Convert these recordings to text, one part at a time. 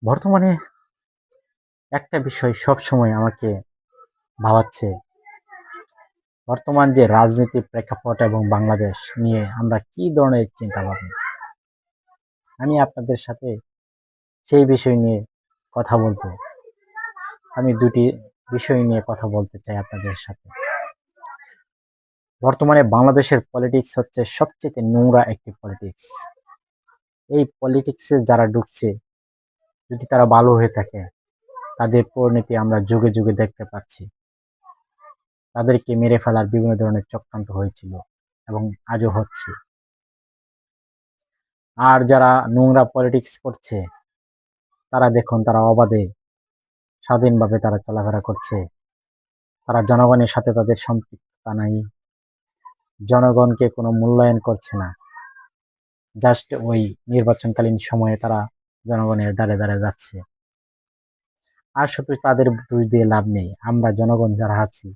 বর্তমানে একটা বিষয় সবসময় আমাকে ভাবাচ্ছে। বর্তমান যে রাজনীতির প্রেক্ষাপট এবং বাংলাদেশ নিয়ে আমরা কি ধরনের চিন্তা ভাবনা, আমি আপনাদের সাথে সেই বিষয় নিয়ে কথা বলবো। আমি দুটি বিষয় নিয়ে কথা বলতে চাই আপনাদের সাথে। বর্তমানে বাংলাদেশের পলিটিক্স হচ্ছে সবচেয়ে নোংরা একটি পলিটিক্স। এই পলিটিক্সে যারা ঢুকছে, যদি তারা ভালো হয়ে থাকে, তাদের পরিণতি আমরা যুগে যুগে দেখতে পাচ্ছি। তাদেরকে মেরে ফেলার বিভিন্ন ধরনের চক্রান্ত হয়েছিল এবং আজও হচ্ছে। আর যারা নোংরা পলিটিক্স করছে, তারা দেখুন, তারা অবাধে স্বাধীনভাবে তারা চলাফেরা করছে। তারা জনগণের সাথে তাদের সম্পৃক্ততা নাই, জনগণকে কোনো মূল্যায়ন করছে না। জাস্ট ওই নির্বাচনকালীন সময়ে তারা জনগণের দ্বারে দ্বারে যাচ্ছে। আর শুধু তাদের দোষ দিয়ে লাভ নেই। আমরা জনগণ যারা আছি,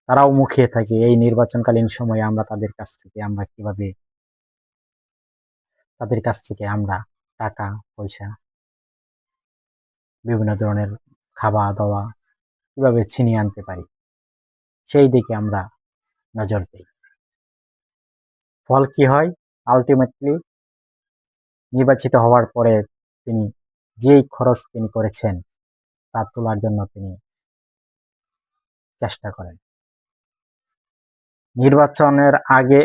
তারাও মুখিয়ে থাকি এই নির্বাচনকালীন সময়ে আমরা তাদের কাছ থেকে কিভাবে আমরা টাকা পয়সা, বিভিন্ন ধরনের খাওয়া দাওয়া কিভাবে ছিনিয়ে আনতে পারি, সেই দিকে আমরা নজর দিই। ফল কি হয়? আলটিমেটলি নির্বাচিত হওয়ার পরে তিনি যেই খরচ তিনি করেছেন তা তোলার জন্য তিনি চেষ্টা করেন। নির্বাচনের আগে,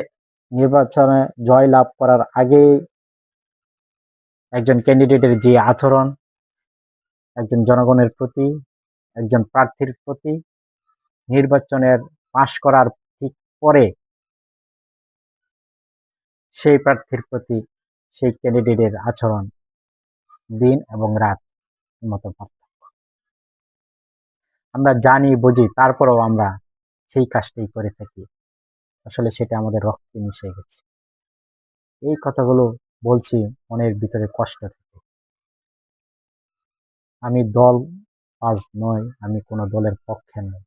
নির্বাচনে জয় লাভ করার আগে একজন ক্যান্ডিডেটের যে আচরণ, একজন জনগণের প্রতি, একজন প্রার্থীর প্রতি, নির্বাচনের পাশ করার ঠিক পরে সেই প্রার্থীর প্রতি সেই ক্যান্ডিডেটের আচরণ দিন এবং রাত মতো পার্থক্য। আমরা জানি বুঝি, তারপরেও আমরা সেই কাজটাই করে থাকি। আসলে সেটা আমাদের রক্তে মিশে গেছে। এই কথাগুলো বলছি মনের ভিতরে কষ্ট থেকে। আমি দল আজ নয়, আমি কোনো দলের পক্ষে নই।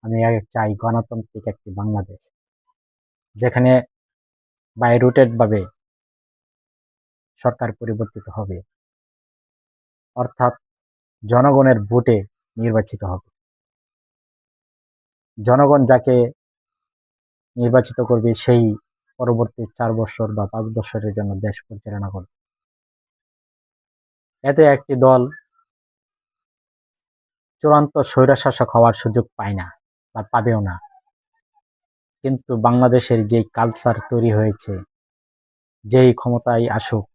আমি চাই গণতান্ত্রিক একটি বাংলাদেশ, যেখানে বাই রুটেড ভাবে সরকার পরিবর্তিত হবে, অর্থাৎ জনগণের ভোটে নির্বাচিত হবে। জনগণ যাকে নির্বাচিত করবে সেই পরবর্তী 4 বছর বা 5 বছরের জন্য দেশ পরিচালনা করবে। এতে একটি দল চূড়ান্ত স্বৈরশাসক হওয়ার সুযোগ পায় না বা পাবেও না। কিন্তু বাংলাদেশের যেই কালচার তৈরি হয়েছে, যেই ক্ষমতায় আসুক